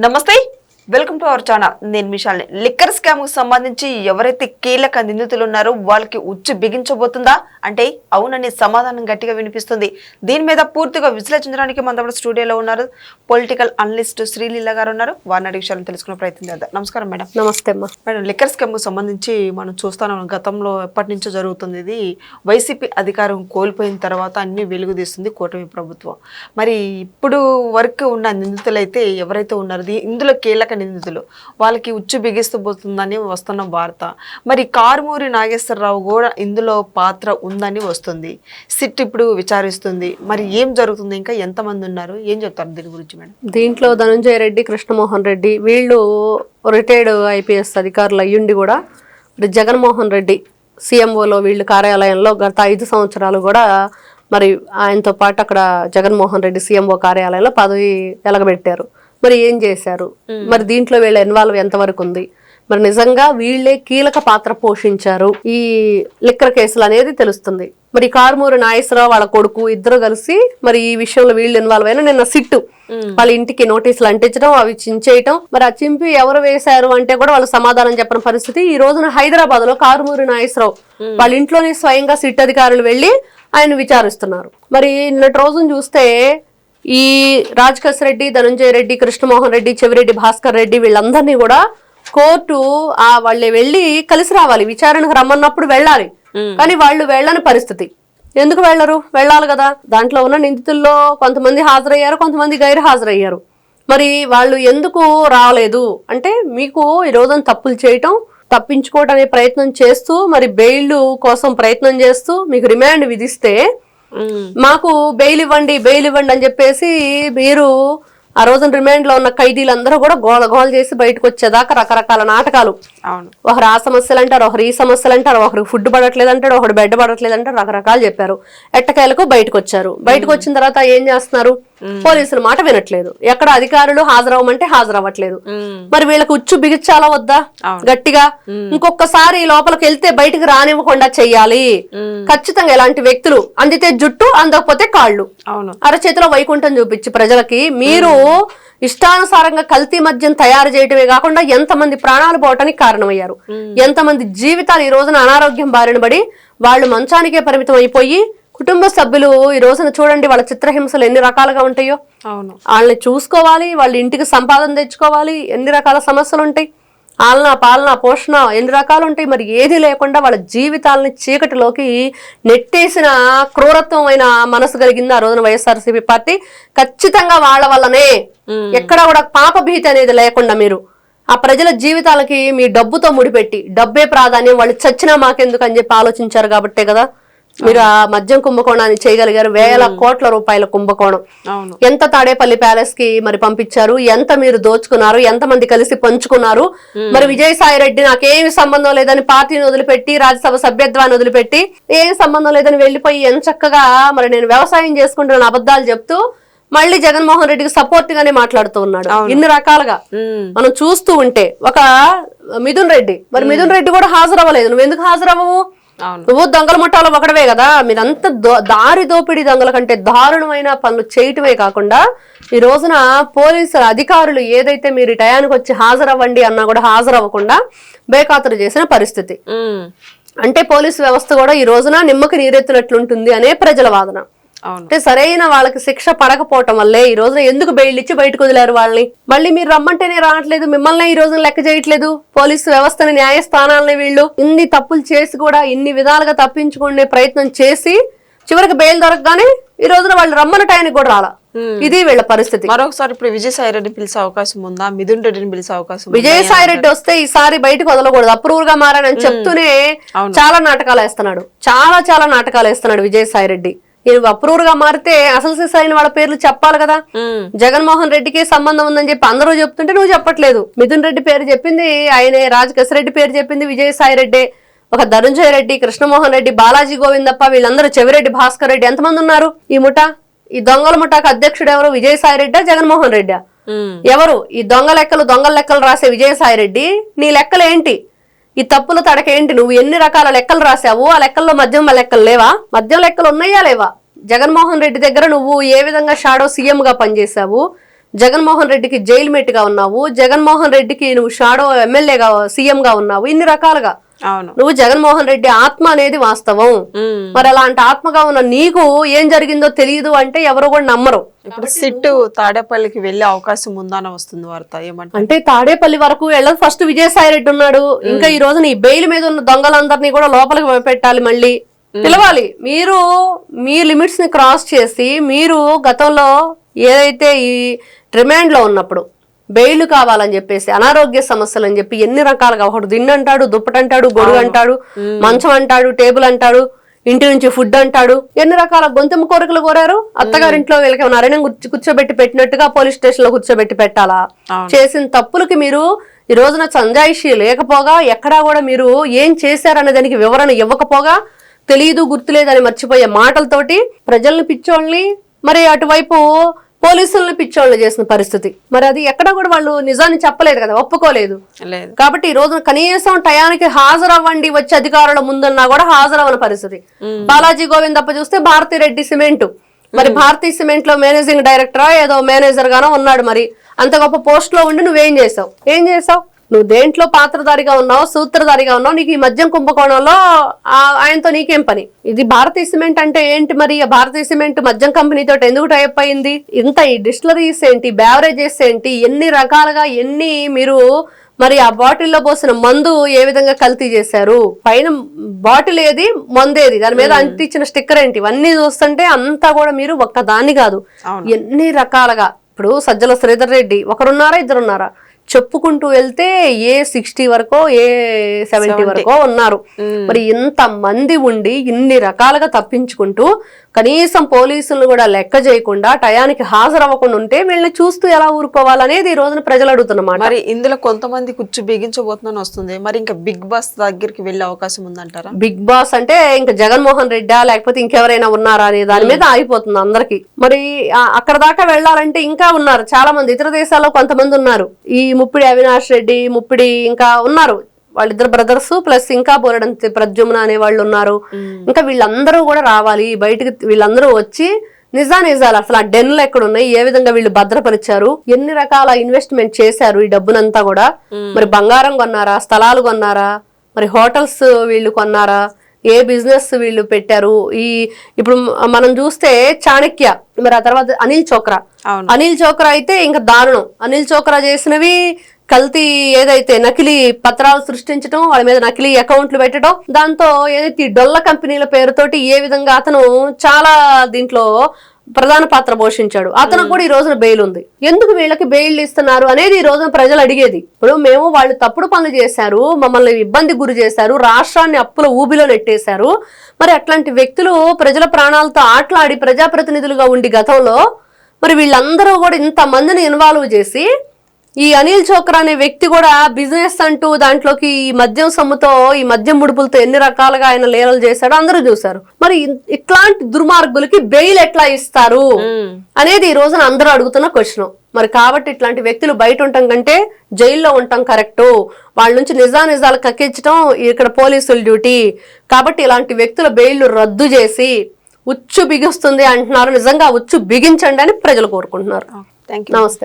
నమస్తే, welcome to our channel. నేను మిషాల్ని. Liquor scam కు సంబంధించి ఎవరైతే కీలక నిందితులు ఉన్నారో వాళ్ళకి ఉచ్చు బిగించబోతుందా అంటే అవునని సమాధానం గట్టిగా వినిపిస్తుంది. దీని మీద పూర్తిగా విశ్లేషించడానికి మన దగ్గర స్టూడియోలో ఉన్నారు పొలిటికల్ అనలిస్ట్ శ్రీలీల గారు ఉన్నారు. వారిని అడిగే విషయాలను తెలుసుకునే ప్రయత్నం చేద్దాం. నమస్కారం మేడం. నమస్తే అమ్మా. మేడం, లిక్కర్ స్కామ్ కు సంబంధించి మనం చూస్తాం, గతంలో ఎప్పటి నుంచో జరుగుతుంది. ఇది వైసీపీ అధికారం కోల్పోయిన తర్వాత అన్ని వెలుగు తీస్తుంది కూటమి ప్రభుత్వం. మరి ఇప్పుడు వరకు ఉన్న నిందితులు అయితే ఎవరైతే ఉన్నారో ఇందులో కీలక నిందితులు వాళ్ళకి ఉచ్చు బిగిస్తబోతుందని వస్తున్న వార్త. మరి కారుమూరి నాగేశ్వరరావు కూడా ఇందులో పాత్ర ఉందని వస్తుంది. సిట్ ఇప్పుడు విచారిస్తుంది. మరి ఏం జరుగుతుంది, ఇంకా ఎంతమంది ఉన్నారు, ఏం చెప్తారు దీని గురించి మేడం? దీంట్లో ధనంజయ రెడ్డి, కృష్ణమోహన్ రెడ్డి వీళ్ళు రిటైర్డ్ ఐపీఎస్ అధికారులు అయ్యుండి కూడా జగన్మోహన్ రెడ్డి సీఎంఓలో వీళ్ళు కార్యాలయంలో గత 5 సంవత్సరాలు కూడా మరి ఆయనతో పాటు అక్కడ జగన్మోహన్ రెడ్డి సీఎంఓ కార్యాలయంలో పదవి వెలగబెట్టారు. మరి ఏం చేశారు, మరి దీంట్లో వీళ్ళ ఇన్వాల్వ్ ఎంతవరకు ఉంది, మరి నిజంగా వీళ్ళే కీలక పాత్ర పోషించారు ఈ లిక్కర్ కేసులు అనేది తెలుస్తుంది. మరి కారుమూరి నాగేశ్వరరావు వాళ్ళ కొడుకు ఇద్దరు కలిసి మరి ఈ విషయంలో వీళ్ళు ఇన్వాల్వ్ అయినా నిన్న సిట్టు వాళ్ళ ఇంటికి నోటీసులు అంటించడం, అవి చించేయటం, మరి ఆ చింపి ఎవరు వేశారు అంటే కూడా వాళ్ళు సమాధానం చెప్పని పరిస్థితి. ఈ రోజున హైదరాబాద్ లో కారుమూరి నాగేశ్వరరావు వాళ్ళ ఇంట్లోనే స్వయంగా సిట్ అధికారులు వెళ్లి ఆయన విచారిస్తున్నారు. మరి నిన్నటి రోజున చూస్తే ఈ రాజకేశ్ రెడ్డి, ధనంజయ రెడ్డి, కృష్ణమోహన్ రెడ్డి, చెవిరెడ్డి భాస్కర్ రెడ్డి వీళ్ళందరినీ కూడా కోర్టు వాళ్ళే వెళ్ళి కలిసి రావాలి, విచారణకు రమ్మన్నప్పుడు వెళ్ళాలి. కానీ వాళ్ళు వెళ్ళని పరిస్థితి. ఎందుకు వెళ్ళరు? వెళ్ళాలి కదా. దాంట్లో ఉన్న నిందితుల్లో కొంతమంది హాజరయ్యారు, కొంతమంది గైరు హాజరయ్యారు. మరి వాళ్ళు ఎందుకు రాలేదు అంటే మీకు ఈ రోజున తప్పులు చేయటం, తప్పించుకోవటం అనే ప్రయత్నం చేస్తూ మరి బెయిల్ కోసం ప్రయత్నం చేస్తూ మీకు రిమాండ్ విధిస్తే మాకు బెయిల్ ఇవ్వండి అని చెప్పేసి మీరు ఆ రోజున రిమాండ్ లో ఉన్న ఖైదీలందరూ కూడా గోల చేసి బయటకు వచ్చేదాకా రకరకాల నాటకాలు. ఒకరు ఆ సమస్యలు అంటారు, ఒకరు ఈ సమస్యలు అంటారు, ఒకరు ఫుడ్ పడట్లేదు అంటాడు, ఒకరు బెడ్ పడట్లేదు అంటారు, రకరకాలు చెప్పారు. ఎట్టకేలకు బయటకు వచ్చారు. బయటకు వచ్చిన తర్వాత ఏం చేస్తున్నారు? పోలీసుల మాట వినట్లేదు. ఎక్కడ అధికారులు హాజరవ్వమంటే హాజరవ్వట్లేదు. మరి వీళ్ళకి ఉచ్చు బిగించాలా వద్దా గట్టిగా? ఇంకొకసారి లోపలికి వెళ్తే బయటకు రానివ్వకుండా చెయ్యాలి. ఖచ్చితంగా ఇలాంటి వ్యక్తులు అందితే జుట్టు, అందకపోతే కాళ్ళు, అరచేతిలో వైకుంఠం చూపించి ప్రజలకి మీరు ఇష్టానుసారంగా కల్తీ మద్యం తయారు చేయటమే కాకుండా ఎంతమంది ప్రాణాలు పోవటానికి కారణమయ్యారు, ఎంతమంది జీవితాలు ఈ రోజున అనారోగ్యం బారిన పడి వాళ్ళు మంచానికే పరిమితం అయిపోయి కుటుంబ సభ్యులు ఈ రోజున చూడండి వాళ్ళ చిత్రహింసలు ఎన్ని రకాలుగా ఉంటాయో. వాళ్ళని చూసుకోవాలి, వాళ్ళ ఇంటికి సంపాదన తెచ్చుకోవాలి, ఎన్ని రకాల సమస్యలు ఉంటాయి, ఆలన పాలన పోషణ ఎన్ని రకాలు ఉంటాయి. మరి ఏది లేకుండా వాళ్ళ జీవితాలని చీకటిలోకి నెట్టేసిన క్రూరత్వమైన మనసు కలిగింది ఆ రోజున వైఎస్ఆర్సీపీ పార్టీ. ఖచ్చితంగా వాళ్ళ వల్లనే ఎక్కడ కూడా పాప భీతి అనేది లేకుండా మీరు ఆ ప్రజల జీవితాలకి మీ డబ్బుతో ముడిపెట్టి, డబ్బే ప్రాధాన్యం, వాళ్ళు చచ్చినా మాకెందుకు అని చెప్పి ఆలోచించారు కాబట్టే కదా మీరు ఆ మద్యం కుంభకోణాన్ని చేయగలిగారు. వేల కోట్ల రూపాయల కుంభకోణం ఎంత తాడేపల్లి ప్యాలెస్ కి మరి పంపించారు, ఎంత మీరు దోచుకున్నారు, ఎంతమంది కలిసి పంచుకున్నారు. మరి విజయసాయి రెడ్డి నాకేమి సంబంధం లేదని పార్టీని వదిలిపెట్టి, రాజ్యసభ సభ్యత్వాన్ని వదిలిపెట్టి ఏమి సంబంధం లేదని వెళ్లిపోయి ఎంత చక్కగా మరి నేను వ్యవసాయం చేసుకుంటున్న అబద్ధాలు చెప్తూ మళ్ళీ జగన్మోహన్ రెడ్డికి సపోర్ట్ గానే మాట్లాడుతూ ఉన్నాడు. ఇన్ని రకాలుగా మనం చూస్తూ ఉంటే ఒక మిథున్ రెడ్డి, మరి మిథున్ రెడ్డి కూడా హాజరవ్వలేదు. నువ్వు ఎందుకు హాజరవ్వవు? నువ్వు దొంగల ముఠాలో ఒకడవే కదా. మీరంతా దారి దోపిడీ దొంగల కంటే దారుణమైన పనులు చేయటమే కాకుండా ఈ రోజున పోలీసుల అధికారులు ఏదైతే మీరు టయానికి వచ్చి హాజరవ్వండి అన్నా కూడా హాజరవ్వకుండా బేఖాతరు చేసిన పరిస్థితి. అంటే పోలీసు వ్యవస్థ కూడా ఈ రోజున నిమ్మకి నీరెత్తినట్లుంటుంది అనే ప్రజల వాదన. అంటే సరైన వాళ్ళకి శిక్ష పడకపోవటం వల్లే ఈ రోజున ఎందుకు బెయిల్ ఇచ్చి బయటకు వదిలారు వాళ్ళని. మళ్ళీ మీరు రమ్మంటేనే రావట్లేదు, మిమ్మల్ని ఈ రోజున లెక్క చేయట్లేదు, పోలీసు వ్యవస్థని న్యాయస్థానాలని వీళ్ళు ఇన్ని తప్పులు చేసి కూడా ఇన్ని విధాలుగా తప్పించుకునే ప్రయత్నం చేసి చివరికి బెయిల్ దొరకగానే ఈ రోజున వాళ్ళు రమ్మన్న టైంకి కూడా రాలా. ఇది వీళ్ళ పరిస్థితి. మరొకసారి ఇప్పుడు విజయసాయి రెడ్డి పిలిచే అవకాశం ఉందా? మిథున్ రెడ్డిని పిలిచే అవకాశం? విజయసాయి రెడ్డి వస్తే ఈసారి బయటకు వదలకూడదు, అప్రూవర్ గా మారని చెప్తూనే చాలా నాటకాలు వేస్తున్నాడు, చాలా నాటకాలు వేస్తున్నాడు విజయసాయి రెడ్డి. అప్రూవర్ గా మారితే అసలు అయిన వాళ్ళ పేర్లు చెప్పాలి కదా. జగన్మోహన్ రెడ్డికి సంబంధం ఉందని చెప్పి అందరూ చెప్తుంటే నువ్వు చెప్పట్లేదు. మిథున్ రెడ్డి పేరు చెప్పింది ఆయనే, రాజకేశ్ రెడ్డి పేరు చెప్పింది విజయసాయి రెడ్డి, ఒక ధనంజయ రెడ్డి, కృష్ణమోహన్ రెడ్డి, బాలాజీ గోవిందప్ప వీళ్ళందరూ, చెవిరెడ్డి భాస్కర్ రెడ్డి, ఎంతమంది ఉన్నారు ఈ ముఠా? ఈ దొంగల ముఠాకు అధ్యక్షుడు ఎవరు? విజయసాయి రెడ్డా, జగన్మోహన్ రెడ్డా? ఎవరు ఈ దొంగల లెక్కలు రాసే విజయసాయి రెడ్డి? నీ లెక్కలు ఏంటి? ఈ తప్పుల తడకేంటి? నువ్వు ఎన్ని రకాల లెక్కలు రాసావు? ఆ లెక్కల్లో మద్యం లెక్కలు లేవా? మద్యం లెక్కలు ఉన్నాయా లేవా? జగన్మోహన్ రెడ్డి దగ్గర నువ్వు ఏ విధంగా షాడో సీఎం గా పనిచేశావు, జగన్మోహన్ రెడ్డికి జైలు మేట్గా ఉన్నావు, జగన్మోహన్ రెడ్డికి నువ్వు షాడో ఎమ్మెల్యేగా సీఎంగా ఉన్నావు, ఇన్ని రకాలుగా అవును. నువ్వు జగన్మోహన్ రెడ్డి ఆత్మ అనేది వాస్తవం. మరి అలాంటి ఆత్మగా ఉన్న నీకు ఏం జరిగిందో తెలియదు అంటే ఎవరు కూడా నమ్మరు. ఇప్పుడు సిట్టు తాడేపల్లికి వెళ్ళే అవకాశం ఉందని వస్తుంది వార్త, ఏమంటే అంటే తాడేపల్లి వరకు వెళ్ళదు. ఫస్ట్ విజయసాయి రెడ్డి ఉన్నాడు, ఇంకా ఈ రోజు నీ బెయిల్ మీద ఉన్న దొంగలందరినీ కూడా లోపలికి పెట్టాలి, మళ్ళీ పిలవాలి. మీరు మీ లిమిట్స్ ని క్రాస్ చేసి మీరు గతంలో ఏదైతే ఈ రిమాండ్ లో ఉన్నప్పుడు బెయిల్ కావాలని చెప్పేసి అనారోగ్య సమస్యలు అని చెప్పి ఎన్ని రకాలుగా, ఒకటి దిండు అంటాడు, దుప్పటి అంటాడు, గొడుగు అంటాడు, మంచం అంటాడు, టేబుల్ అంటాడు, ఇంటి నుంచి ఫుడ్ అంటాడు, ఎన్ని రకాల గొంతెమ్మ కోరికలు కోరారు. అత్తగారింట్లో వీళ్ళకి అరణ్యం కూర్చోబెట్టి పెట్టినట్టుగా పోలీస్ స్టేషన్ లో కూర్చోబెట్టి పెట్టాలా? చేసిన తప్పులకి మీరు ఈ రోజున సంజాయిషి లేకపోగా, ఎక్కడా కూడా మీరు ఏం చేశారనే దానికి వివరణ ఇవ్వకపోగా, తెలియదు గుర్తులేదని మర్చిపోయే మాటలతోటి ప్రజల్ని పిచ్చోళ్ళని, మరి అటువైపు పోలీసులను పిచ్చోళ్ళు చేసిన పరిస్థితి. మరి అది ఎక్కడ కూడా వాళ్ళు నిజాన్ని చెప్పలేదు కదా, ఒప్పుకోలేదు. కాబట్టి ఈ రోజున కనీసం టయానికి హాజరవ్వండి వచ్చే అధికారుల ముందున్నా కూడా హాజరవ్వని పరిస్థితి. బాలాజీ గోవిందప్ప చూస్తే భారతీ రెడ్డి సిమెంట్, మరి భారతీ సిమెంట్ లో మేనేజింగ్ డైరెక్టరా ఏదో మేనేజర్ గానో ఉన్నాడు. మరి అంత గొప్ప పోస్ట్ లో ఉండి నువ్వేం చేసావు? ఏం చేసావు? నువ్వు దేంట్లో పాత్రధారిగా ఉన్నావు, సూత్రధారిగా ఉన్నావు? నీకు ఈ మద్యం కుంభకోణంలో ఆయనతో నీకేం పని? ఇది భారతీయ సిమెంట్ అంటే ఏంటి? మరి భారతీయ సిమెంట్ మద్యం కంపెనీతో ఎందుకు టైప్ అయింది? ఇంత ఈ డిస్టిలరీస్ ఏంటి, బ్యావరేజెస్ ఏంటి, ఎన్ని రకాలుగా ఎన్ని మీరు మరి ఆ బాటిల్లో పోసిన మందు ఏ విధంగా కల్తీ చేశారు? పైన బాటిల్ ఏది, మందేది, దాని మీద అంటించిన స్టిక్కర్ ఏంటి, ఇవన్నీ చూస్తుంటే అంతా కూడా మీరు ఒక్కదాన్ని కాదు ఎన్ని రకాలుగా. ఇప్పుడు సజ్జల శ్రీధర్ రెడ్డి ఒకరున్నారా, ఇద్దరున్నారా? చెప్పుకుంటూ వెళ్తే ఏ 60 వరకో ఏ 70 వరకో ఉన్నారు. మరి ఇంత మంది ఉండి ఇన్ని రకాలుగా తప్పించుకుంటూ కనీసం పోలీసులను కూడా లెక్క చేయకుండా టయానికి హాజరవ్వకుండా ఉంటే వీళ్ళని చూస్తూ ఎలా ఊరుకోవాలనేది ఈ రోజున ప్రజలు అడుగుతున్నమాట. మరి ఇందులో కొంతమంది కూర్చు బిగించబోతుందని వస్తుంది. మరి ఇంకా బిగ్ బాస్ దగ్గరికి వెళ్ళే అవకాశం ఉందంటారా? బిగ్ బాస్ అంటే ఇంకా జగన్మోహన్ రెడ్డా లేకపోతే ఇంకెవరైనా ఉన్నారా అనే దాని మీద ఆగిపోతుంది అందరికి. మరి అక్కడ దాకా వెళ్లాలంటే ఇంకా ఉన్నారు చాలా మంది, ఇతర దేశాల్లో కొంతమంది ఉన్నారు. ఈ ముప్పిడి అవినాష్ రెడ్డి, ముప్పిడి ఇంకా ఉన్నారు, వాళ్ళిద్దరు బ్రదర్స్ ప్లస్ ఇంకా బోలెడంత ప్రద్యుమ్న అనే వాళ్ళు ఉన్నారు. ఇంకా వీళ్ళందరూ కూడా రావాలి బయటికి, వీళ్ళందరూ వచ్చి నిజాలు అసలు ఆ డెన్లు ఎక్కడ ఉన్నాయి, ఏ విధంగా వీళ్ళు భద్రపరిచారు, ఎన్ని రకాల ఇన్వెస్ట్మెంట్ చేశారు ఈ డబ్బునంతా కూడా. మరి బంగారం కొన్నారా, స్థలాలు కొన్నారా, మరి హోటల్స్ వీళ్ళు కొన్నారా, ఏ బిజినెస్ వీళ్ళు పెట్టారు? ఇప్పుడు మనం చూస్తే చాణక్య, మరి ఆ తర్వాత అనిల్ చోక్రా అయితే ఇంకా దారుణం. అనిల్ చోక్రా చేసినవి కల్తీ, ఏదైతే నకిలీ పత్రాలు సృష్టించడం, వాళ్ళ మీద నకిలీ అకౌంట్లు పెట్టడం, దాంతో ఏదైతే డొల్ల కంపెనీల పేరుతోటి ఏ విధంగా అతను చాలా దీంట్లో ప్రధాన పాత్ర పోషించాడు. అతను కూడా ఈ రోజున బెయిల్ ఉంది. ఎందుకు వీళ్ళకి బెయిల్ ఇస్తున్నారు అనేది ఈ రోజున ప్రజలు అడిగేది. ఇప్పుడు మేము వాళ్ళు తప్పుడు పనులు చేశారు, మమ్మల్ని ఇబ్బంది గురి చేశారు, రాష్ట్రాన్ని అప్పుల ఊబిలో నెట్టేశారు. మరి అట్లాంటి వ్యక్తులు ప్రజల ప్రాణాలతో ఆటలాడి ప్రజాప్రతినిధులుగా ఉండి గతంలో మరి వీళ్ళందరూ కూడా ఇంత మందిని ఇన్వాల్వ్ చేసి, ఈ అనిల్ చోక్రా అనే వ్యక్తి కూడా బిజినెస్ అంటూ దాంట్లోకి ఈ మద్యం సొమ్ముతో, ఈ మద్యం ముడుపులతో ఎన్ని రకాలుగా ఆయన లీలలు చేశాడో అందరూ చూశారు. మరి ఇట్లాంటి దుర్మార్గులకి బెయిల్ ఎట్లా ఇస్తారు అనేది ఈ రోజున అందరూ అడుగుతున్న క్వశ్చన్. మరి కాబట్టి ఇట్లాంటి వ్యక్తులు బయట ఉండటం కంటే జైల్లో ఉండటం కరెక్టు. వాళ్ళ నుంచి నిజాలు కక్కించడం ఇక్కడ పోలీసుల డ్యూటీ. కాబట్టి ఇలాంటి వ్యక్తుల బెయిల్ రద్దు చేసి ఉచ్చు బిగిస్తుంది అంటున్నారు. నిజంగా ఉచ్చు బిగించండి అని ప్రజలు కోరుకుంటున్నారు. థాంక్యూ. నమస్తే.